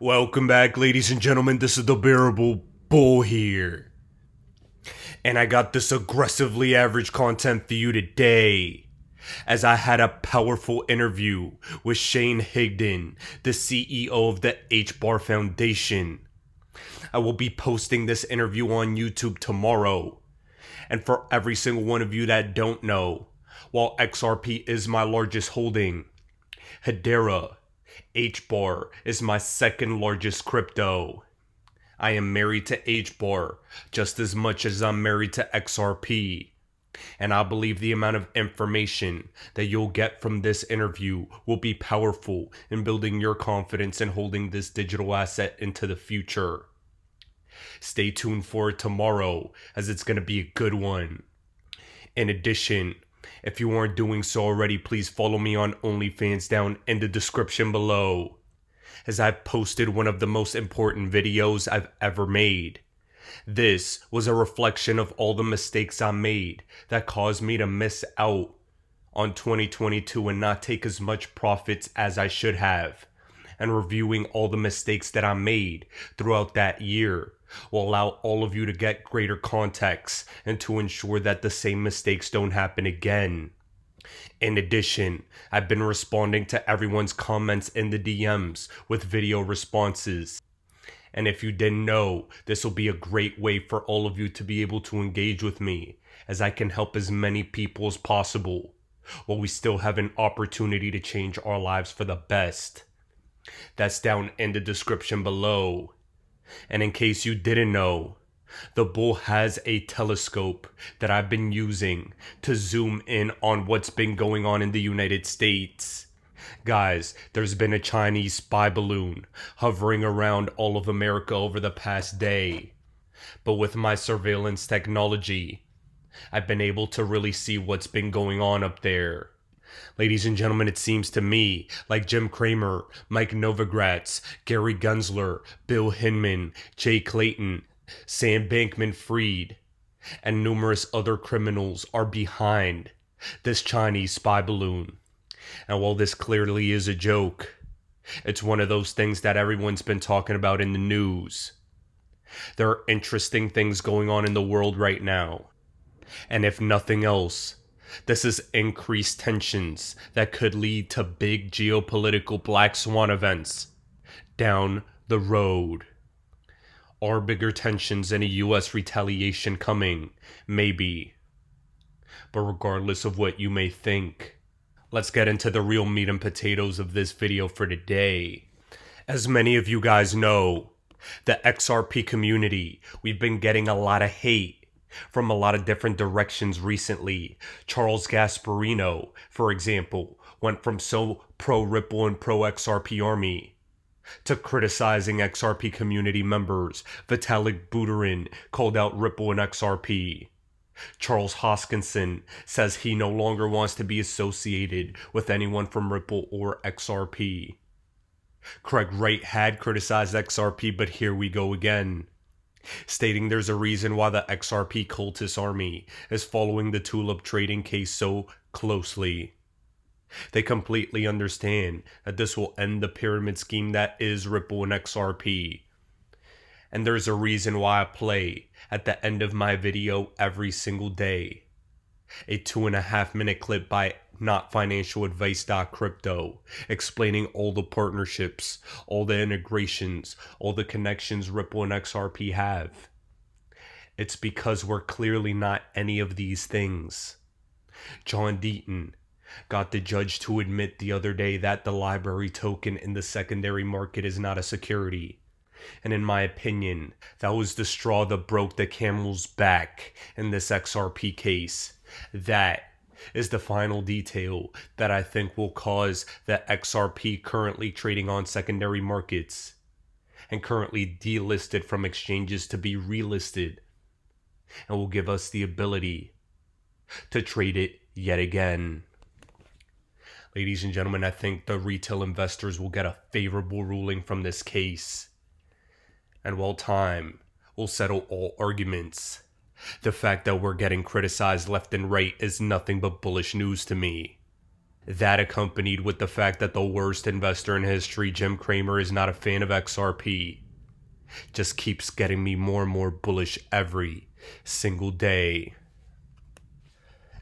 Welcome back, ladies and gentlemen. This is the Bearable Bull here. And I got this aggressively average content for you today, as I had a powerful interview with Shane Higdon, the CEO of the H-Bar Foundation. I will be posting this interview on YouTube tomorrow. And for every single one of you that don't know, while XRP is my largest holding, Hedera H-Bar is my second largest crypto. I am married to H-Bar just as much as I'm married to XRP. And I believe the amount of information that you'll get from this interview will be powerful in building your confidence in holding this digital asset into the future. Stay tuned for it tomorrow, as it's going to be a good one. In addition, if you aren't doing so already, please follow me on OnlyFans down in the description below, as I've posted one of the most important videos I've ever made. This was a reflection of all the mistakes I made that caused me to miss out on 2022 and not take as much profits as I should have. And reviewing all the mistakes that I made throughout that year will allow all of you to get greater context and to ensure that the same mistakes don't happen again. In addition, I've been responding to everyone's comments in the DMs with video responses. And if you didn't know, this will be a great way for all of you to be able to engage with me, as I can help as many people as possible, while we still have an opportunity to change our lives for the best. That's down in the description below. And in case you didn't know, the Bull has a telescope that I've been using to zoom in on what's been going on in the United States. Guys, there's been a Chinese spy balloon hovering around all of America over the past day. But with my surveillance technology, I've been able to really see what's been going on up there. Ladies and gentlemen, it seems to me like Jim Cramer, Mike Novogratz, Gary Gensler, Bill Hinman, Jay Clayton, Sam Bankman-Fried, and numerous other criminals are behind this Chinese spy balloon. And while this clearly is a joke, it's one of those things that everyone's been talking about in the news. There are interesting things going on in the world right now. And if nothing else, this is increased tensions that could lead to big geopolitical black swan events down the road. Are bigger tensions and a US retaliation coming? Maybe. But regardless of what you may think, let's get into the real meat and potatoes of this video for today. As many of you guys know, the XRP community, we've been getting a lot of hate from a lot of different directions recently. Charles Gasparino, for example, went from so pro-Ripple and pro-XRP army to criticizing XRP community members. Vitalik Buterin called out Ripple and XRP. Charles Hoskinson says he no longer wants to be associated with anyone from Ripple or XRP. Craig Wright had criticized XRP, but here we go again, stating there's a reason why the XRP cultist army is following the Tulip trading case so closely. They completely understand that this will end the pyramid scheme that is Ripple and XRP. And there's a reason why I play, at the end of my video every single day, a 2.5-minute clip by NotFinancialAdvice.Crypto, explaining all the partnerships, all the integrations, all the connections Ripple and XRP have. It's because we're clearly not any of these things. John Deaton got the judge to admit the other day that the library token in the secondary market is not a security. And in my opinion, that was the straw that broke the camel's back in this XRP case. That is the final detail that I think will cause the XRP currently trading on secondary markets and currently delisted from exchanges to be relisted, and will give us the ability to trade it yet again. Ladies and gentlemen, I think the retail investors will get a favorable ruling from this case. And while time will settle all arguments, the fact that we're getting criticized left and right is nothing but bullish news to me. That accompanied with the fact that the worst investor in history, Jim Cramer, is not a fan of XRP, just keeps getting me more and more bullish every single day.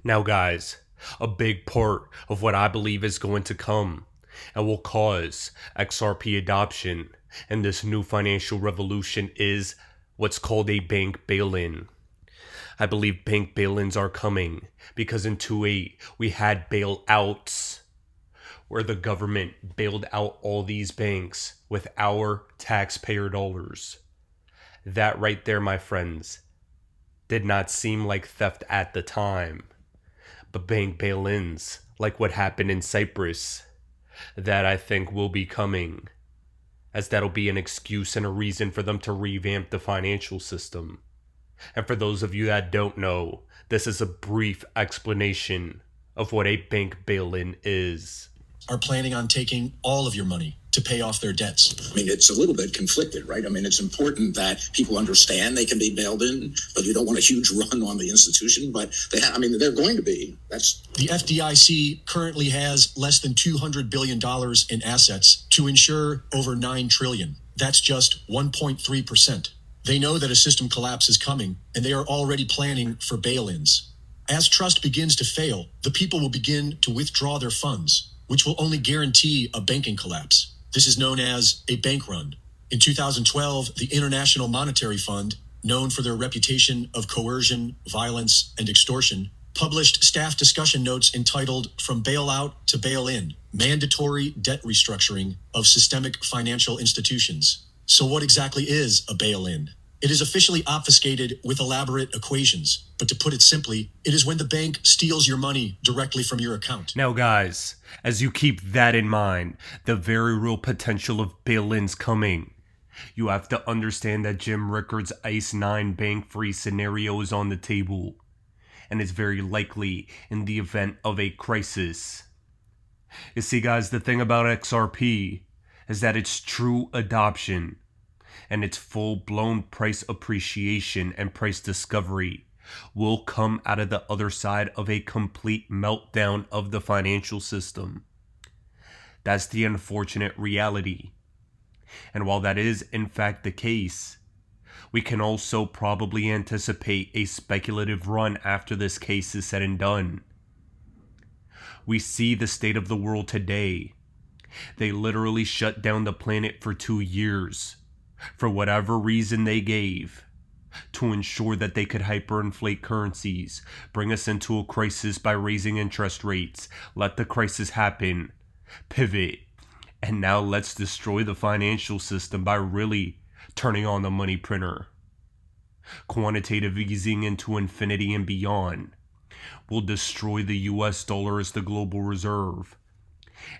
Now, guys, a big part of what I believe is going to come and will cause XRP adoption and this new financial revolution is what's called a bank bail-in. I believe bank bail-ins are coming because in 2008 we had bailouts where the government bailed out all these banks with our taxpayer dollars. That right there, my friends, did not seem like theft at the time. But bank bail-ins, like what happened in Cyprus, that I think will be coming, as that'll be an excuse and a reason for them to revamp the financial system. And for those of you that don't know, this is a brief explanation of what a bank bail-in is. Are planning on taking all of your money to pay off their debts. I mean, it's a little bit conflicted, right? I mean, it's important that people understand they can be bailed in, but you don't want a huge run on the institution. But they're going to be. The FDIC currently has less than $200 billion in assets to insure over $9 trillion. That's just 1.3%. They know that a system collapse is coming, and they are already planning for bail-ins. As trust begins to fail, the people will begin to withdraw their funds, which will only guarantee a banking collapse. This is known as a bank run. In 2012, the International Monetary Fund, known for their reputation of coercion, violence, and extortion, published staff discussion notes entitled From Bailout to Bail-In, Mandatory Debt Restructuring of Systemic Financial Institutions. So what exactly is a bail-in? It is officially obfuscated with elaborate equations, but to put it simply, it is when the bank steals your money directly from your account. Now, guys, as you keep that in mind, the very real potential of bail-ins coming, you have to understand that Jim Rickards' ICE 9 bank-free scenario is on the table, and is very likely in the event of a crisis. You see, guys, the thing about XRP is that its true adoption and its full-blown price appreciation and price discovery will come out of the other side of a complete meltdown of the financial system. That's the unfortunate reality. And while that is in fact the case, we can also probably anticipate a speculative run after this case is said and done. We see the state of the world today. They literally shut down the planet for 2 years, for whatever reason they gave, to ensure that they could hyperinflate currencies, bring us into a crisis by raising interest rates, let the crisis happen, pivot, and now let's destroy the financial system by really turning on the money printer. Quantitative easing into infinity and beyond will destroy the US dollar as the global reserve.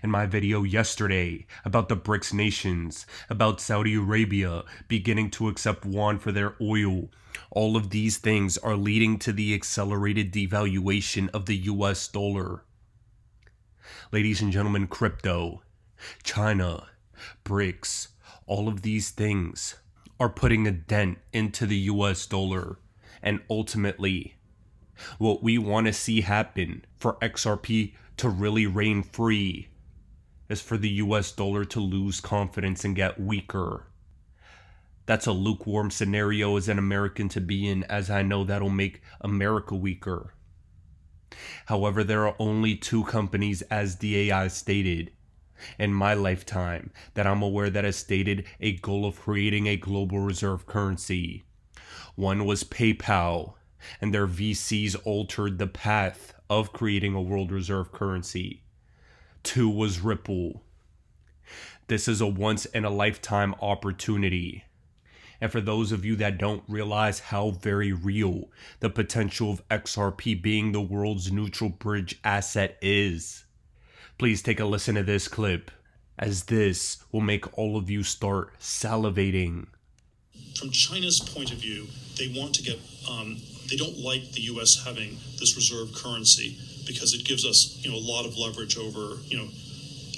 In my video yesterday about the BRICS nations, about Saudi Arabia beginning to accept yuan for their oil, all of these things are leading to the accelerated devaluation of the US dollar. Ladies and gentlemen, crypto, China, BRICS, all of these things are putting a dent into the US dollar, and ultimately, what we want to see happen for XRP to really reign free is for the US dollar to lose confidence and get weaker. That's a lukewarm scenario as an American to be in, as I know that'll make America weaker. However, there are only 2 companies, as the AI stated, in my lifetime that I'm aware that has stated a goal of creating a global reserve currency. One was PayPal, and their VCs altered the path of creating a world reserve currency. 2 was Ripple. This is a once-in-a-lifetime opportunity. And for those of you that don't realize how very real the potential of XRP being the world's neutral bridge asset is, please take a listen to this clip, as this will make all of you start salivating. From China's point of view, they want to get, they don't like the U.S. having this reserve currency because it gives us, a lot of leverage over,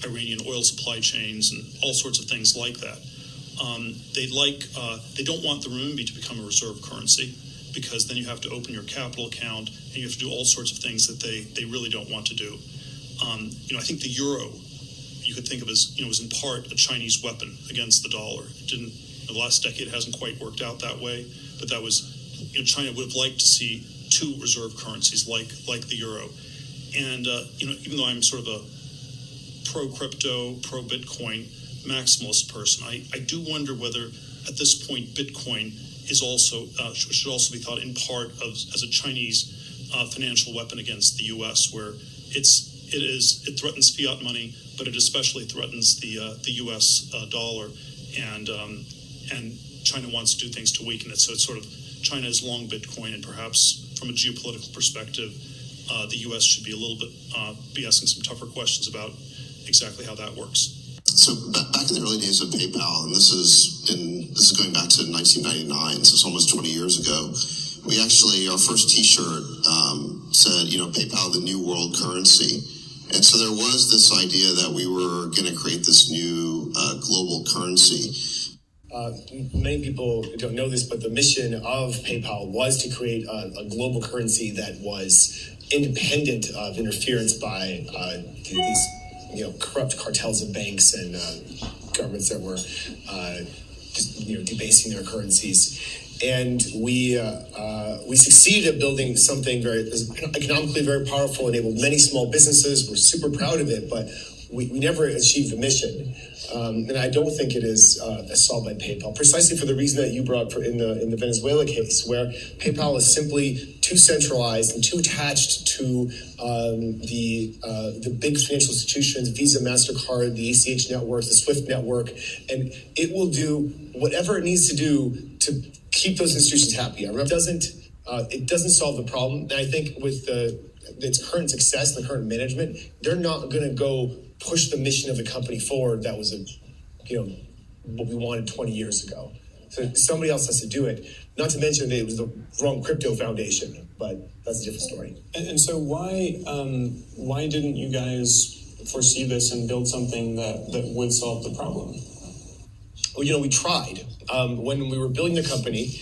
Iranian oil supply chains and all sorts of things like that. They don't want the renminbi to become a reserve currency because then you have to open your capital account and you have to do all sorts of things that they really don't want to do. I think the euro you could think of as, was in part a Chinese weapon against the dollar. It didn't, the last decade hasn't quite worked out that way, but that was, China would have liked to see two reserve currencies like the euro. And, even though I'm sort of a pro-crypto, pro-Bitcoin maximalist person, I do wonder whether at this point Bitcoin is also should also be thought in part as a Chinese financial weapon against the U.S., where it threatens fiat money, but it especially threatens the U.S. dollar, and China wants to do things to weaken it. So it's sort of China is long Bitcoin, and perhaps from a geopolitical perspective, the U.S. should be a little bit be asking some tougher questions about exactly how that works. So back in the early days of PayPal, and this is going back to 1999, so it's almost 20 years ago. We actually, our first T-shirt said, PayPal, the new world currency. And so there was this idea that we were going to create this new global currency. Many people don't know this, but the mission of PayPal was to create a global currency that was independent of interference by these corrupt cartels of banks and governments that were debasing their currencies. And we succeeded at building something very economically very powerful, enabled many small businesses. We're super proud of it, but we never achieved the mission. And I don't think it is solved by PayPal, precisely for the reason that you brought up in the Venezuela case, where PayPal is simply too centralized and too attached to the big financial institutions, Visa, MasterCard, the ACH networks, the SWIFT network, and it will do whatever it needs to do to keep those institutions happy. It doesn't solve the problem, and I think with its current success and the current management, they're not going to go push the mission of the company forward. That was what we wanted 20 years ago. So somebody else has to do it. Not to mention that it was the wrong crypto foundation, but that's a different story. And so why didn't you guys foresee this and build something that would solve the problem? Well, we tried. When we were building the company,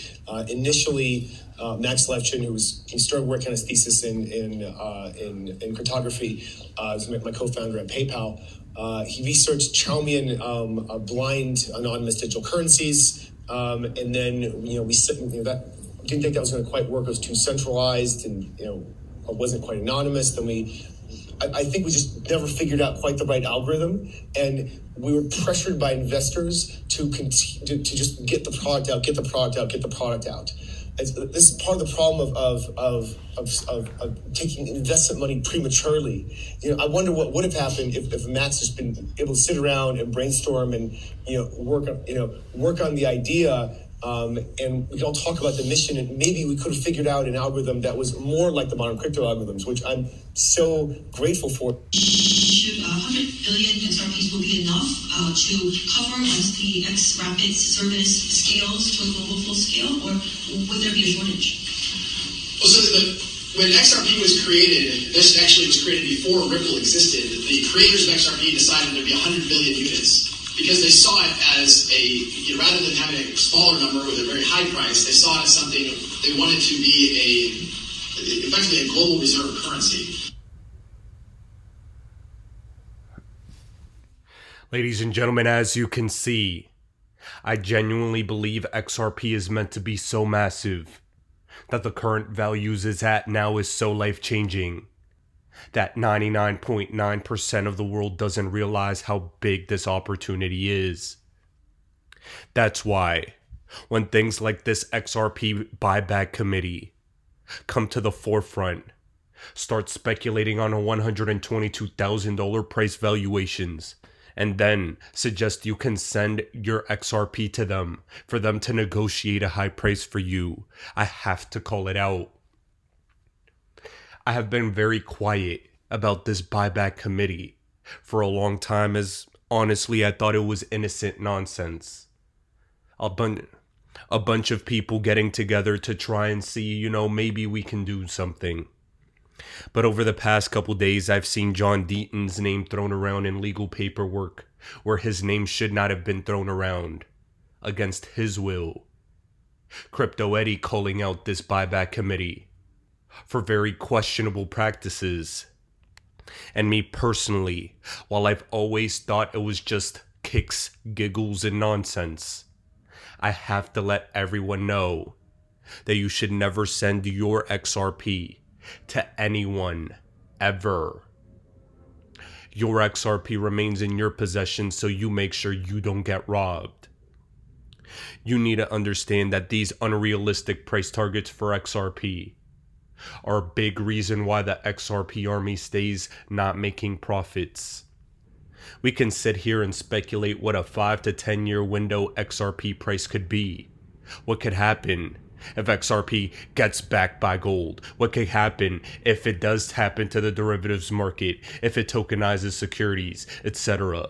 initially, Max Levchin, he started working on his thesis in cryptography, was my co-founder at PayPal. He researched Chaumian blind anonymous digital currencies, and then we that didn't think that was going to quite work. It was too centralized, and it wasn't quite anonymous. Then I think we just never figured out quite the right algorithm, and we were pressured by investors to just get the product out. This is part of the problem of taking investment money prematurely. I wonder what would have happened if Matt's just been able to sit around and brainstorm and work on the idea. And we can all talk about the mission, and maybe we could have figured out an algorithm that was more like the modern crypto algorithms, which I'm so grateful for. Should 100 billion XRPs will be enough to cover once the X-Rapid service scales to a global full scale, or would there be a shortage? Well, so when XRP was created, this actually was created before Ripple existed. The creators of XRP decided there'd be 100 billion units, because they saw it as rather than having a smaller number with a very high price, they saw it as something they wanted to be effectively a global reserve currency. Ladies and gentlemen, as you can see, I genuinely believe XRP is meant to be so massive that the current values it's at now is so life-changing that 99.9% of the world doesn't realize how big this opportunity is. That's why, when things like this XRP buyback committee come to the forefront, start speculating on a $122,000 price valuations, and then suggest you can send your XRP to them for them to negotiate a high price for you, I have to call it out. I have been very quiet about this buyback committee for a long time, as honestly I thought it was innocent nonsense. A bunch of people getting together to try and see, maybe we can do something. But over the past couple days, I've seen John Deaton's name thrown around in legal paperwork where his name should not have been thrown around, against his will. Crypto Eddie calling out this buyback committee for very questionable practices. And me personally, while I've always thought it was just kicks, giggles, and nonsense, I have to let everyone know that you should never send your XRP to anyone, ever. Your XRP remains in your possession, so you make sure you don't get robbed. You need to understand that these unrealistic price targets for XRP are a big reason why the XRP army stays not making profits. We can sit here and speculate what a 5 to 10 year window XRP price could be. What could happen if XRP gets backed by gold? What could happen if it does tap into the derivatives market, if it tokenizes securities, etc.?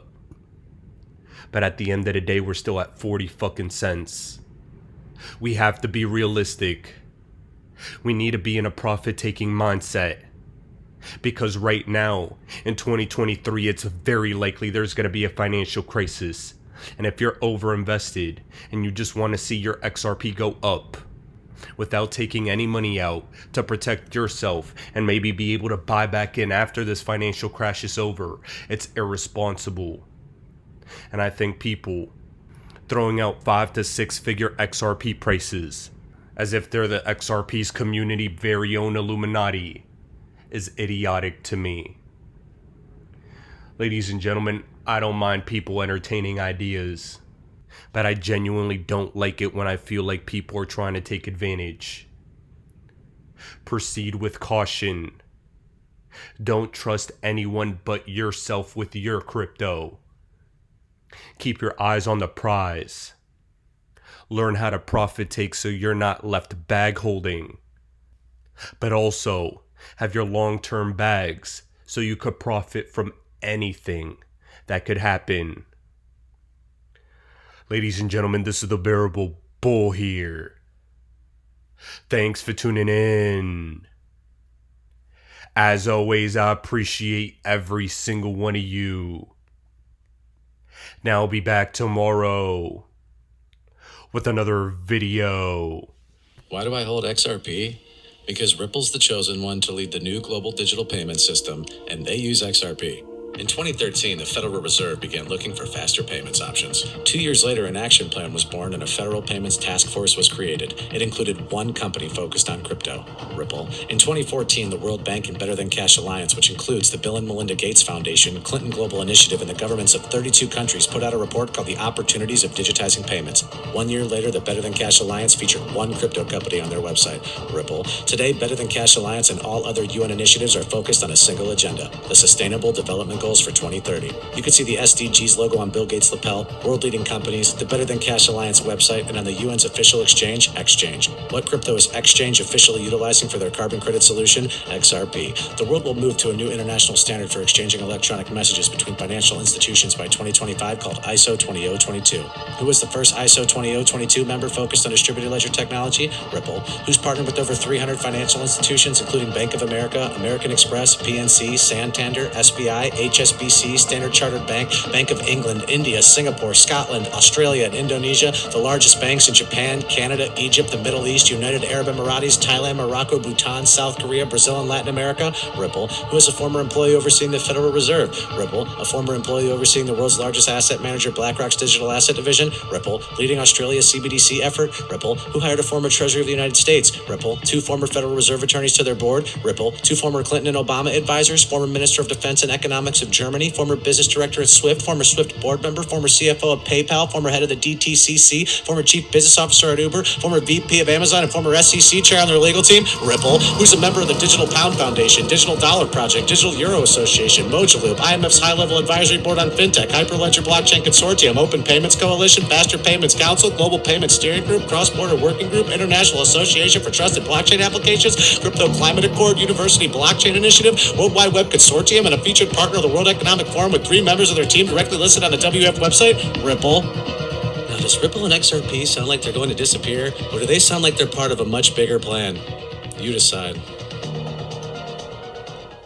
But at the end of the day, we're still at 40 fucking cents. We have to be realistic. We need to be in a profit-taking mindset. Because right now, in 2023, it's very likely there's going to be a financial crisis. And if you're overinvested and you just want to see your XRP go up without taking any money out to protect yourself and maybe be able to buy back in after this financial crash is over, it's irresponsible. And I think people throwing out 5 to 6 figure XRP prices as if they're the XRP's community very own Illuminati is idiotic to me. Ladies and gentlemen, I don't mind people entertaining ideas, but I genuinely don't like it when I feel like people are trying to take advantage. Proceed with caution. Don't trust anyone but yourself with your crypto. Keep your eyes on the prize. Learn how to profit take so you're not left bag holding. But also have your long-term bags so you could profit from anything that could happen. Ladies and gentlemen, this is the Bearable Bull here. Thanks for tuning in. As always, I appreciate every single one of you. Now I'll be back tomorrow with another video. Why do I hold XRP? Because Ripple's the chosen one to lead the new global digital payment system, and they use XRP. In 2013, the Federal Reserve began looking for faster payments options. 2 years later, an action plan was born and a federal payments task force was created. It included one company focused on crypto, Ripple. In 2014, the World Bank and Better Than Cash Alliance, which includes the Bill and Melinda Gates Foundation, Clinton Global Initiative, and the governments of 32 countries, put out a report called The Opportunities of Digitizing Payments. 1 year later, the Better Than Cash Alliance featured one crypto company on their website, Ripple. Today, Better Than Cash Alliance and all other UN initiatives are focused on a single agenda, the Sustainable Development Goals for 2030. You can see the SDGs logo on Bill Gates' lapel, world-leading companies, the Better Than Cash Alliance website, and on the UN's official exchange, Exchange. What crypto is Exchange officially utilizing for their carbon credit solution? XRP. The world will move to a new international standard for exchanging electronic messages between financial institutions by 2025 called ISO 20022. Who was the first ISO 20022 member focused on distributed ledger technology? Ripple. Who's partnered with over 300 financial institutions, including Bank of America, American Express, PNC, Santander, SBI, HSBC, Standard Chartered Bank, Bank of England, India, Singapore, Scotland, Australia, and Indonesia, the largest banks in Japan, Canada, Egypt, the Middle East, United Arab Emirates, Thailand, Morocco, Bhutan, South Korea, Brazil, and Latin America? Ripple. Who is a former employee overseeing the Federal Reserve? Ripple. A former employee overseeing the world's largest asset manager, BlackRock's digital asset division? Ripple. Leading Australia's CBDC effort? Ripple. Who hired a former Treasury of the United States? Ripple. 2 former Federal Reserve attorneys to their board? Ripple. 2 former Clinton and Obama advisors, former Minister of Defense and Economics of Germany, former business director at Swift, former Swift board member, former CFO of PayPal, former head of the DTCC, former chief business officer at Uber, former VP of Amazon, and former SEC chair on their legal team? Ripple. Who's a member of the Digital Pound Foundation, Digital Dollar Project, Digital Euro Association, Mojaloop, IMF's high-level advisory board on fintech, Hyperledger Blockchain Consortium, Open Payments Coalition, Faster Payments Council, Global Payments Steering Group, Cross-Border Working Group, International Association for Trusted Blockchain Applications, Crypto Climate Accord, University Blockchain Initiative, World Wide Web Consortium, and a featured partner of the World Economic Forum with 3 members of their team directly listed on the WF website? Ripple. Now, does Ripple and XRP sound like they're going to disappear, or do they sound like they're part of a much bigger plan? You decide.